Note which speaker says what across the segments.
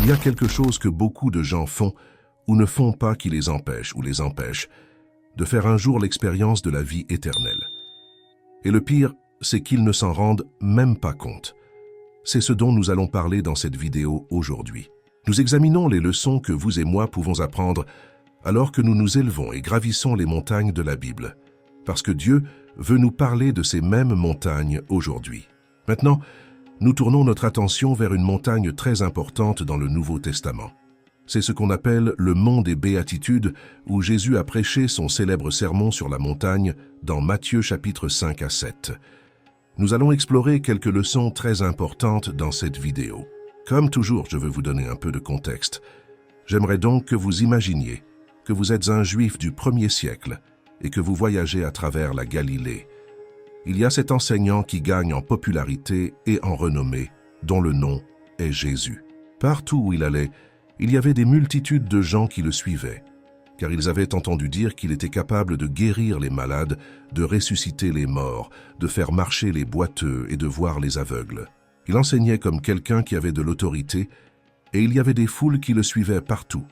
Speaker 1: y a quelque chose que beaucoup de gens font ou ne font pas qui les empêche ou les empêche de faire un jour l'expérience de la vie éternelle. Et le pire, c'est qu'ils ne s'en rendent même pas compte. C'est ce dont nous allons parler dans cette vidéo aujourd'hui. Nous examinons les leçons que vous et moi pouvons apprendre alors que nous nous élevons et gravissons les montagnes de la Bible, parce que Dieu veut nous parler de ces mêmes montagnes aujourd'hui. Maintenant, nous tournons notre attention vers une montagne très importante dans le Nouveau Testament. C'est ce qu'on appelle le mont des Béatitudes, où Jésus a prêché son célèbre sermon sur la montagne dans Matthieu chapitre 5 à 7. Nous allons explorer quelques leçons très importantes dans cette vidéo. Comme toujours, je veux vous donner un peu de contexte. J'aimerais donc que vous imaginiez que vous êtes un juif du 1er siècle et que vous voyagez à travers la Galilée. Il y a cet enseignant qui gagne en popularité et en renommée, dont le nom est Jésus. Partout où il allait, il y avait des multitudes de gens qui le suivaient, car ils avaient entendu dire qu'il était capable de guérir les malades, de ressusciter les morts, de faire marcher les boiteux et de voir les aveugles. Il enseignait comme quelqu'un qui avait de l'autorité, et il y avait des foules qui le suivaient partout.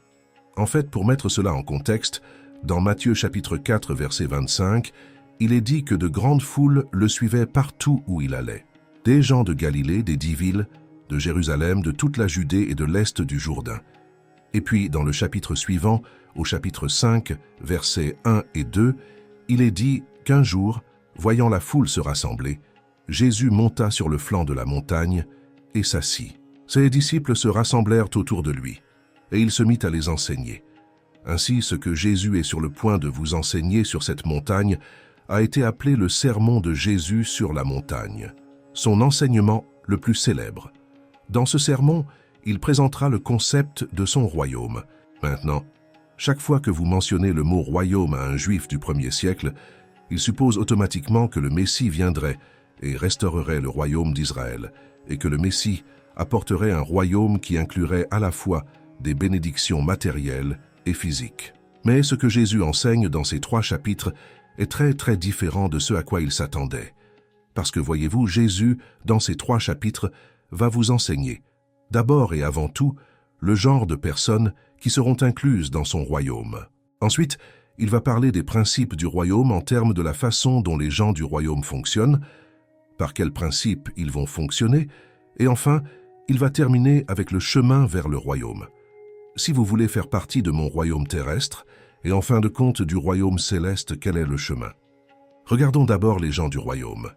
Speaker 1: En fait, pour mettre cela en contexte, dans Matthieu chapitre 4, verset 25, il est dit que de grandes foules le suivaient partout où il allait. Des gens de Galilée, des 10 villes, de Jérusalem, de toute la Judée et de l'est du Jourdain. Et puis, dans le chapitre suivant, au chapitre 5, versets 1 et 2, il est dit qu'un jour, voyant la foule se rassembler, Jésus monta sur le flanc de la montagne et s'assit. Ses disciples se rassemblèrent autour de lui, et il se mit à les enseigner. Ainsi, ce que Jésus est sur le point de vous enseigner sur cette montagne a été appelé le sermon de Jésus sur la montagne, son enseignement le plus célèbre. Dans ce sermon, il présentera le concept de son royaume. Maintenant, chaque fois que vous mentionnez le mot royaume à un juif du 1er siècle, il suppose automatiquement que le Messie viendrait et restaurerait le royaume d'Israël, et que le Messie apporterait un royaume qui inclurait à la fois des bénédictions matérielles et physiques. Mais ce que Jésus enseigne dans ces 3 chapitres est très différent de ce à quoi il s'attendait. Parce que voyez-vous, Jésus, dans ces 3 chapitres, va vous enseigner, d'abord et avant tout, le genre de personnes qui seront incluses dans son royaume. Ensuite, il va parler des principes du royaume en termes de la façon dont les gens du royaume fonctionnent, par quels principes ils vont fonctionner, et enfin, il va terminer avec le chemin vers le royaume. Si vous voulez faire partie de mon royaume terrestre, et en fin de compte du royaume céleste, quel est le chemin? Regardons d'abord les gens du royaume.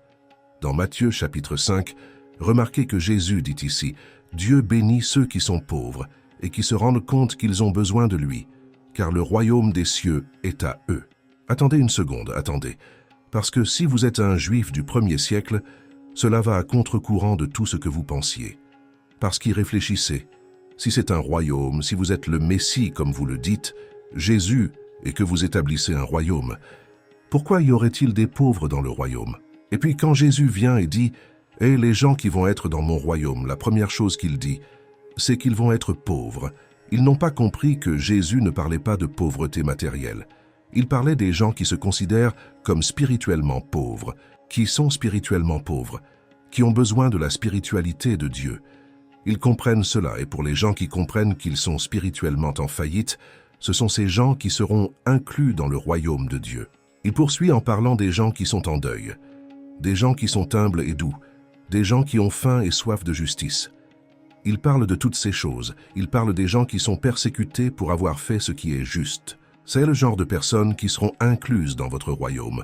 Speaker 1: Dans Matthieu chapitre 5, remarquez que Jésus dit ici « Dieu bénit ceux qui sont pauvres et qui se rendent compte qu'ils ont besoin de lui, car le royaume des cieux est à eux. » Attendez une seconde, attendez, parce que si vous êtes un juif du 1er siècle, cela va à contre-courant de tout ce que vous pensiez. Parce qu'y réfléchissez, si c'est un royaume, si vous êtes le Messie comme vous le dites, Jésus, et que vous établissez un royaume, pourquoi y aurait-il des pauvres dans le royaume? Et puis quand Jésus vient et dit « Et les gens qui vont être dans mon royaume », la première chose qu'il dit, c'est qu'ils vont être pauvres. Ils n'ont pas compris que Jésus ne parlait pas de pauvreté matérielle. Il parlait des gens qui se considèrent comme spirituellement pauvres, qui sont spirituellement pauvres, qui ont besoin de la spiritualité de Dieu. Ils comprennent cela, et pour les gens qui comprennent qu'ils sont spirituellement en faillite, ce sont ces gens qui seront inclus dans le royaume de Dieu. Il poursuit en parlant des gens qui sont en deuil, des gens qui sont humbles et doux, des gens qui ont faim et soif de justice. Il parle de toutes ces choses. Il parle des gens qui sont persécutés pour avoir fait ce qui est juste. C'est le genre de personnes qui seront incluses dans votre royaume.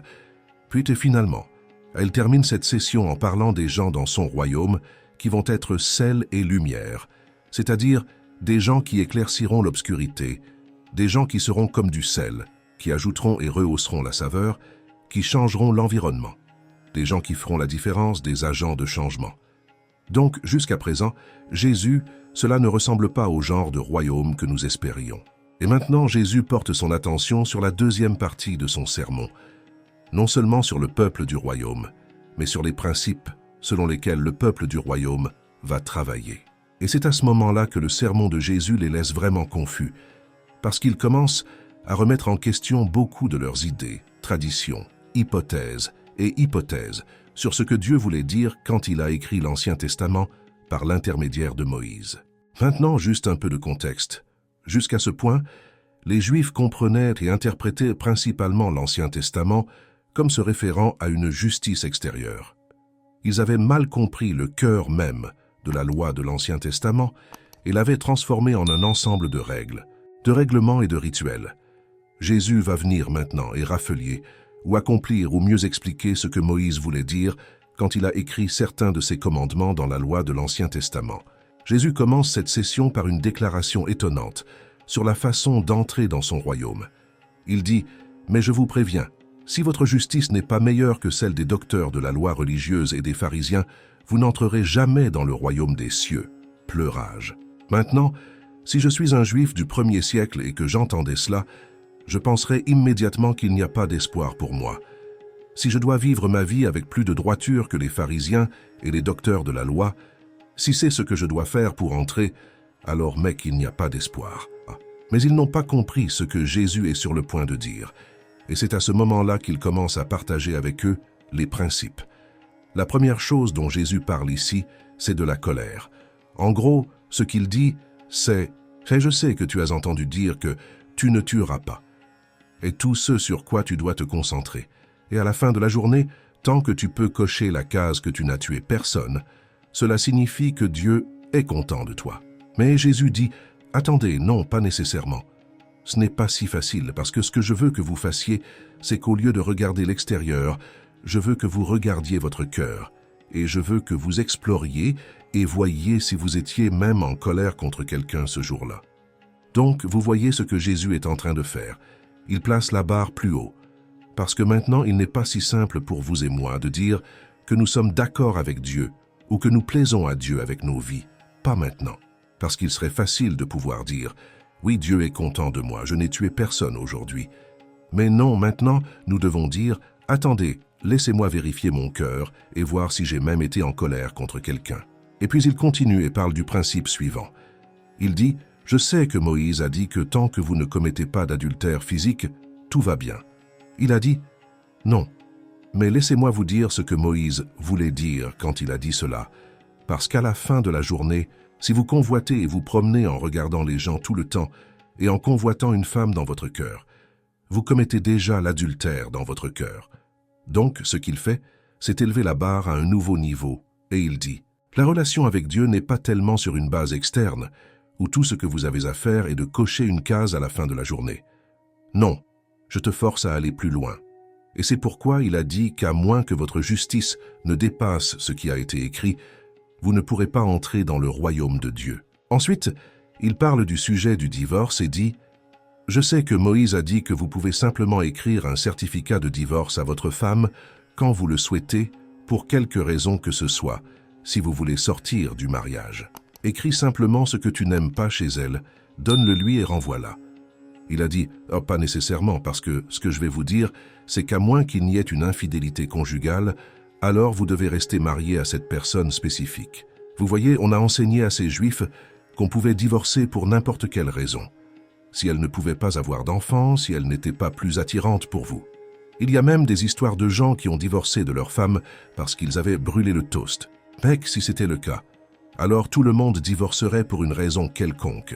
Speaker 1: Puis et finalement, elle termine cette session en parlant des gens dans son royaume qui vont être sel et lumière, c'est-à-dire des gens qui éclairciront l'obscurité, des gens qui seront comme du sel, qui ajouteront et rehausseront la saveur, qui changeront l'environnement, des gens qui feront la différence, des agents de changement. Donc, jusqu'à présent, Jésus, cela ne ressemble pas au genre de royaume que nous espérions. Et maintenant, Jésus porte son attention sur la deuxième partie de son sermon, non seulement sur le peuple du royaume, mais sur les principes selon lesquels le peuple du royaume va travailler. Et c'est à ce moment-là que le sermon de Jésus les laisse vraiment confus, parce qu'il commence à remettre en question beaucoup de leurs idées, traditions, hypothèses et hypothèses sur ce que Dieu voulait dire quand il a écrit l'Ancien Testament par l'intermédiaire de Moïse. Maintenant, juste un peu de contexte. Jusqu'à ce point, les Juifs comprenaient et interprétaient principalement l'Ancien Testament comme se référant à une justice extérieure. Ils avaient mal compris le cœur même de la loi de l'Ancien Testament et l'avaient transformé en un ensemble de règles, de règlements et de rituels. Jésus va venir maintenant et rafelier, ou accomplir ou mieux expliquer ce que Moïse voulait dire quand il a écrit certains de ses commandements dans la loi de l'Ancien Testament. Jésus commence cette session par une déclaration étonnante sur la façon d'entrer dans son royaume. Il dit « Mais je vous préviens, si votre justice n'est pas meilleure que celle des docteurs de la loi religieuse et des pharisiens, vous n'entrerez jamais dans le royaume des cieux. » Pleurage. Maintenant, si je suis un juif du 1er siècle et que j'entendais cela, je penserais immédiatement qu'il n'y a pas d'espoir pour moi. Si je dois vivre ma vie avec plus de droiture que les pharisiens et les docteurs de la loi, si c'est ce que je dois faire pour entrer, alors mec, il n'y a pas d'espoir. Mais ils n'ont pas compris ce que Jésus est sur le point de dire. Et c'est à ce moment-là qu'il commence à partager avec eux les principes. La première chose dont Jésus parle ici, c'est de la colère. En gros, ce qu'il dit, c'est « Je sais que tu as entendu dire que tu ne tueras pas. » Et tout ce sur quoi tu dois te concentrer. Et à la fin de la journée, tant que tu peux cocher la case que tu n'as tué personne, cela signifie que Dieu est content de toi. Mais Jésus dit « Attendez, non, pas nécessairement. Ce n'est pas si facile parce que ce que je veux que vous fassiez, c'est qu'au lieu de regarder l'extérieur, je veux que vous regardiez votre cœur et je veux que vous exploriez et voyiez si vous étiez même en colère contre quelqu'un ce jour-là. » Donc, vous voyez ce que Jésus est en train de faire. Il place la barre plus haut. Parce que maintenant, il n'est pas si simple pour vous et moi de dire que nous sommes d'accord avec Dieu ou que nous plaisons à Dieu avec nos vies. Pas maintenant. Parce qu'il serait facile de pouvoir dire « Oui, Dieu est content de moi, je n'ai tué personne aujourd'hui. » Mais non, maintenant, nous devons dire « Attendez, laissez-moi vérifier mon cœur et voir si j'ai même été en colère contre quelqu'un. » Et puis il continue et parle du principe suivant. Il dit « Je sais que Moïse a dit que tant que vous ne commettez pas d'adultère physique, tout va bien. » Il a dit « Non, mais laissez-moi vous dire ce que Moïse voulait dire quand il a dit cela, parce qu'à la fin de la journée, si vous convoitez et vous promenez en regardant les gens tout le temps et en convoitant une femme dans votre cœur, vous commettez déjà l'adultère dans votre cœur. Donc, ce qu'il fait, c'est élever la barre à un nouveau niveau, et il dit « La relation avec Dieu n'est pas tellement sur une base externe, où tout ce que vous avez à faire est de cocher une case à la fin de la journée. Non, je te force à aller plus loin. Et c'est pourquoi il a dit qu'à moins que votre justice ne dépasse ce qui a été écrit, vous ne pourrez pas entrer dans le royaume de Dieu. » Ensuite, il parle du sujet du divorce et dit « Je sais que Moïse a dit que vous pouvez simplement écrire un certificat de divorce à votre femme quand vous le souhaitez, pour quelque raison que ce soit, si vous voulez sortir du mariage. Écris simplement ce que tu n'aimes pas chez elle, donne-le lui et renvoie-la. » Il a dit « Oh, pas nécessairement, parce que ce que je vais vous dire, c'est qu'à moins qu'il n'y ait une infidélité conjugale, alors vous devez rester marié à cette personne spécifique. » Vous voyez, on a enseigné à ces Juifs qu'on pouvait divorcer pour n'importe quelle raison. Si elle ne pouvait pas avoir d'enfants, si elle n'était pas plus attirante pour vous. Il y a même des histoires de gens qui ont divorcé de leur femme parce qu'ils avaient brûlé le toast. Mec, si c'était le cas, alors tout le monde divorcerait pour une raison quelconque.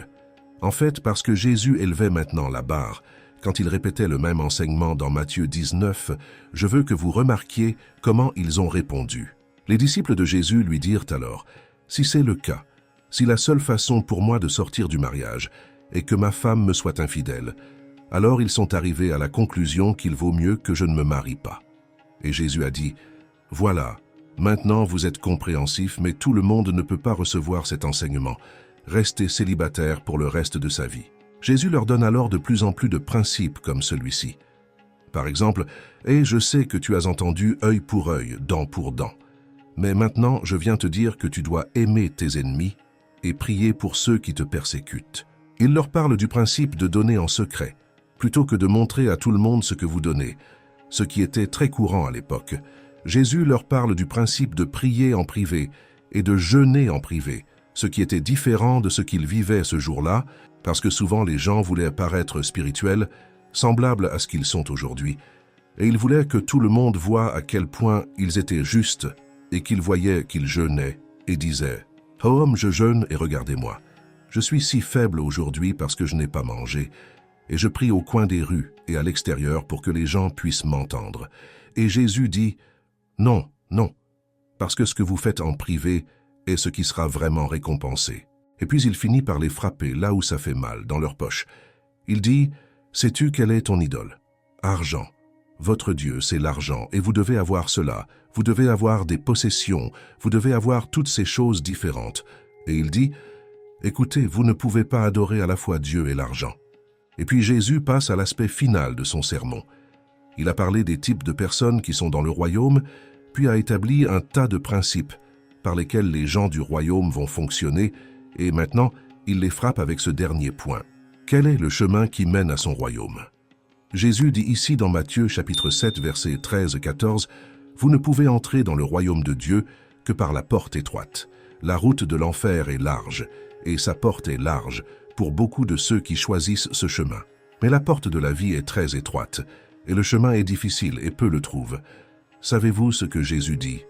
Speaker 1: En fait, parce que Jésus élevait maintenant la barre, quand il répétait le même enseignement dans Matthieu 19, je veux que vous remarquiez comment ils ont répondu. Les disciples de Jésus lui dirent alors, « Si c'est le cas, si la seule façon pour moi de sortir du mariage est que ma femme me soit infidèle, alors ils sont arrivés à la conclusion qu'il vaut mieux que je ne me marie pas. » Et Jésus a dit, « Voilà, maintenant vous êtes compréhensifs, mais tout le monde ne peut pas recevoir cet enseignement. Restez célibataire pour le reste de sa vie. » Jésus leur donne alors de plus en plus de principes comme celui-ci. Par exemple, « Et je sais que tu as entendu œil pour œil, dent pour dent. Mais maintenant, je viens te dire que tu dois aimer tes ennemis et prier pour ceux qui te persécutent. » Il leur parle du principe de donner en secret, plutôt que de montrer à tout le monde ce que vous donnez, ce qui était très courant à l'époque. Jésus leur parle du principe de prier en privé et de jeûner en privé, ce qui était différent de ce qu'ils vivaient ce jour-là, parce que souvent les gens voulaient paraître spirituels, semblables à ce qu'ils sont aujourd'hui, et ils voulaient que tout le monde voie à quel point ils étaient justes et qu'ils voyaient qu'ils jeûnaient et disaient « Oh homme, je jeûne et regardez-moi ». Je suis si faible aujourd'hui parce que je n'ai pas mangé, et je prie au coin des rues et à l'extérieur pour que les gens puissent m'entendre. » Et Jésus dit, « Non, non, parce que ce que vous faites en privé est ce qui sera vraiment récompensé. » Et puis il finit par les frapper là où ça fait mal, dans leur poche. Il dit, « Sais-tu quelle est ton idole? Argent. Votre Dieu, c'est l'argent, et vous devez avoir cela. Vous devez avoir des possessions, vous devez avoir toutes ces choses différentes. » Et il dit, « Écoutez, vous ne pouvez pas adorer à la fois Dieu et l'argent. » Et puis Jésus passe à l'aspect final de son sermon. Il a parlé des types de personnes qui sont dans le royaume, puis a établi un tas de principes par lesquels les gens du royaume vont fonctionner, et maintenant, il les frappe avec ce dernier point. Quel est le chemin qui mène à son royaume? Jésus dit ici dans Matthieu chapitre 7, versets 13-14, « Vous ne pouvez entrer dans le royaume de Dieu que par la porte étroite. La route de l'enfer est large, et sa porte est large pour beaucoup de ceux qui choisissent ce chemin. Mais la porte de la vie est très étroite, et le chemin est difficile et peu le trouvent. » Savez-vous ce que Jésus dit?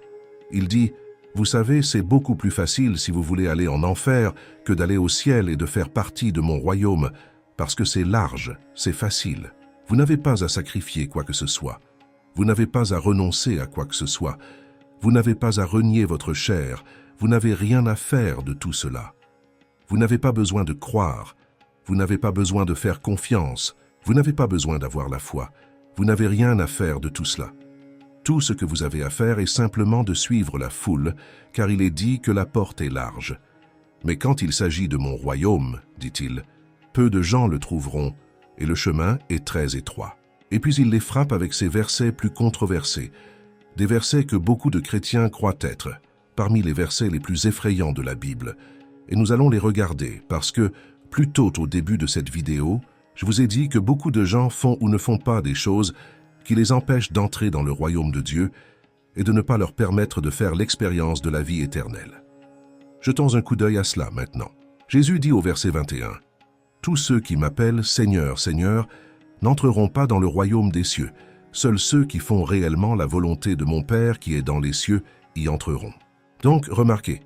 Speaker 1: Il dit, « Vous savez, c'est beaucoup plus facile si vous voulez aller en enfer que d'aller au ciel et de faire partie de mon royaume, parce que c'est large, c'est facile. Vous n'avez pas à sacrifier quoi que ce soit. Vous n'avez pas à renoncer à quoi que ce soit. Vous n'avez pas à renier votre chair. Vous n'avez rien à faire de tout cela. Vous n'avez pas besoin de croire. Vous n'avez pas besoin de faire confiance. Vous n'avez pas besoin d'avoir la foi. Vous n'avez rien à faire de tout cela. Tout ce que vous avez à faire est simplement de suivre la foule, car il est dit que la porte est large. Mais quand il s'agit de mon royaume, dit-il, peu de gens le trouveront, et le chemin est très étroit. » Et puis il les frappe avec ces versets plus controversés, des versets que beaucoup de chrétiens croient être parmi les versets les plus effrayants de la Bible. Et nous allons les regarder parce que, plus tôt au début de cette vidéo, je vous ai dit que beaucoup de gens font ou ne font pas des choses qui les empêchent d'entrer dans le royaume de Dieu et de ne pas leur permettre de faire l'expérience de la vie éternelle. Jetons un coup d'œil à cela maintenant. Jésus dit au verset 21, « Tous ceux qui m'appellent Seigneur, Seigneur, n'entreront pas dans le royaume des cieux. Seuls ceux qui font réellement la volonté de mon Père qui est dans les cieux y entreront. » Donc, remarquez,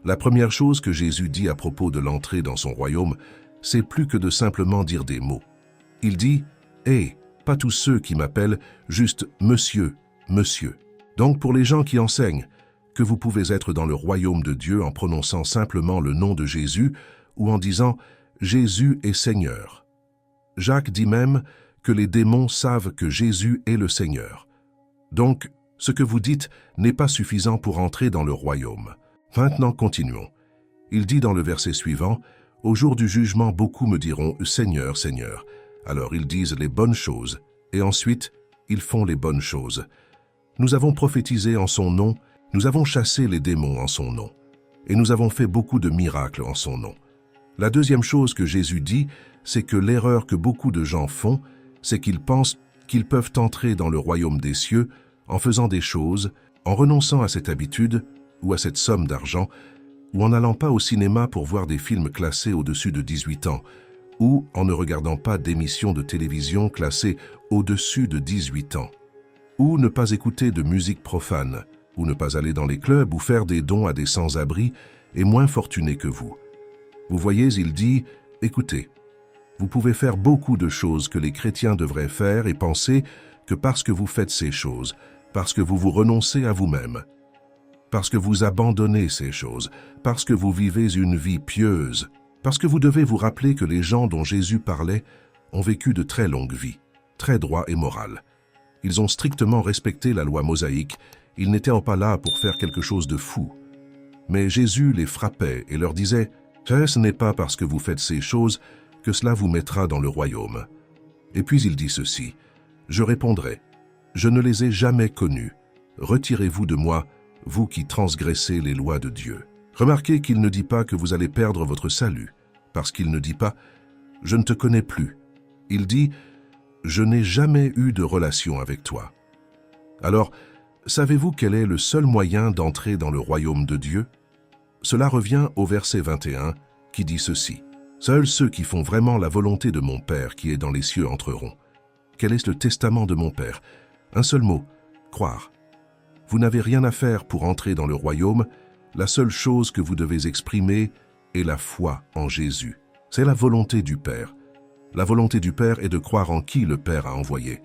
Speaker 1: la première chose que Jésus dit à propos de l'entrée dans son royaume, c'est plus que de simplement dire des mots. Il dit « Hé, pas tous ceux qui m'appellent, juste Monsieur, Monsieur. » Donc pour les gens qui enseignent que vous pouvez être dans le royaume de Dieu en prononçant simplement le nom de Jésus ou en disant « Jésus est Seigneur ». Jacques dit même que les démons savent que Jésus est le Seigneur. Donc, ce que vous dites n'est pas suffisant pour entrer dans le royaume. Maintenant, continuons. Il dit dans le verset suivant, « Au jour du jugement, beaucoup me diront « Seigneur, Seigneur ». Alors ils disent les bonnes choses, et ensuite, ils font les bonnes choses. Nous avons prophétisé en son nom, nous avons chassé les démons en son nom, et nous avons fait beaucoup de miracles en son nom. La deuxième chose que Jésus dit, c'est que l'erreur que beaucoup de gens font, c'est qu'ils pensent qu'ils peuvent entrer dans le royaume des cieux en faisant des choses, en renonçant à cette habitude ou à cette somme d'argent, ou en n'allant pas au cinéma pour voir des films classés au-dessus de 18 ans, ou en ne regardant pas d'émissions de télévision classées au-dessus de 18 ans, ou ne pas écouter de musique profane, ou ne pas aller dans les clubs ou faire des dons à des sans-abri et moins fortunés que vous. Vous voyez, il dit, « Écoutez, vous pouvez faire beaucoup de choses que les chrétiens devraient faire et penser que parce que vous faites ces choses, parce que vous vous renoncez à vous-même, parce que vous abandonnez ces choses, parce que vous vivez une vie pieuse, parce que vous devez vous rappeler que les gens dont Jésus parlait ont vécu de très longues vies, très droits et morales. Ils ont strictement respecté la loi mosaïque, ils n'étaient pas là pour faire quelque chose de fou. Mais Jésus les frappait et leur disait « Ce n'est pas parce que vous faites ces choses que cela vous mettra dans le royaume. » Et puis il dit ceci, « Je répondrai, je ne les ai jamais connus. Retirez-vous de moi, vous qui transgressez les lois de Dieu. » Remarquez qu'il ne dit pas que vous allez perdre votre salut, parce qu'il ne dit pas « Je ne te connais plus ». Il dit « Je n'ai jamais eu de relation avec toi. » Alors, savez-vous quel est le seul moyen d'entrer dans le royaume de Dieu? Cela revient au verset 21 qui dit ceci. « Seuls ceux qui font vraiment la volonté de mon Père qui est dans les cieux entreront. » Quel est le testament de mon Père? Un seul mot, croire. Vous n'avez rien à faire pour entrer dans le royaume. La seule chose que vous devez exprimer, et la foi en Jésus. C'est la volonté du Père. La volonté du Père est de croire en qui le Père a envoyé.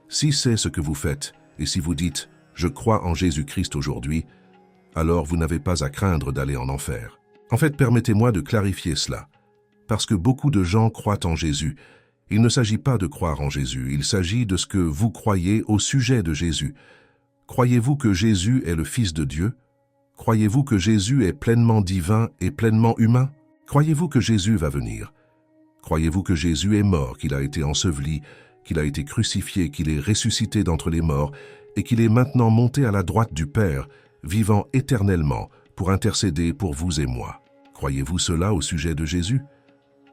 Speaker 1: Si c'est ce que vous faites, et si vous dites « Je crois en Jésus-Christ aujourd'hui », alors vous n'avez pas à craindre d'aller en enfer. En fait, permettez-moi de clarifier cela. Parce que beaucoup de gens croient en Jésus. Il ne s'agit pas de croire en Jésus, il s'agit de ce que vous croyez au sujet de Jésus. Croyez-vous que Jésus est le Fils de Dieu? Croyez-vous que Jésus est pleinement divin et pleinement humain? Croyez-vous que Jésus va venir? Croyez-vous que Jésus est mort, qu'il a été enseveli, qu'il a été crucifié, qu'il est ressuscité d'entre les morts et qu'il est maintenant monté à la droite du Père, vivant éternellement pour intercéder pour vous et moi? Croyez-vous cela au sujet de Jésus?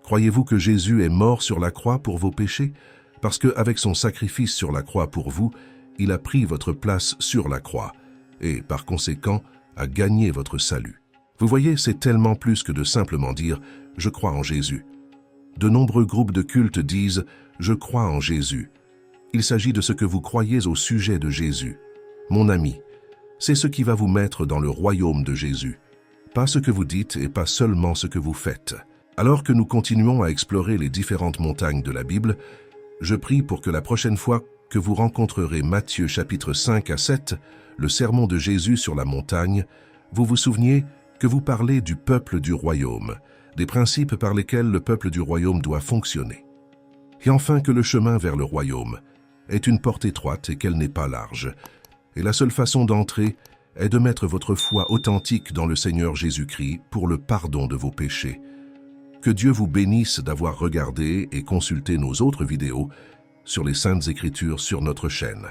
Speaker 1: Croyez-vous que Jésus est mort sur la croix pour vos péchés? Parce qu'avec son sacrifice sur la croix pour vous, il a pris votre place sur la croix et, par conséquent, a gagné votre salut. Vous voyez, c'est tellement plus que de simplement dire « Je crois en Jésus ». De nombreux groupes de culte disent « Je crois en Jésus ». Il s'agit de ce que vous croyez au sujet de Jésus. Mon ami, c'est ce qui va vous mettre dans le royaume de Jésus. Pas ce que vous dites et pas seulement ce que vous faites. Alors que nous continuons à explorer les différentes montagnes de la Bible, je prie pour que la prochaine fois que vous rencontrerez Matthieu chapitre 5 à 7, le sermon de Jésus sur la montagne, vous vous souveniez que vous parlez du peuple du royaume, des principes par lesquels le peuple du royaume doit fonctionner. Et enfin que le chemin vers le royaume est une porte étroite et qu'elle n'est pas large. Et la seule façon d'entrer est de mettre votre foi authentique dans le Seigneur Jésus-Christ pour le pardon de vos péchés. Que Dieu vous bénisse d'avoir regardé et consulté nos autres vidéos sur les Saintes Écritures sur notre chaîne.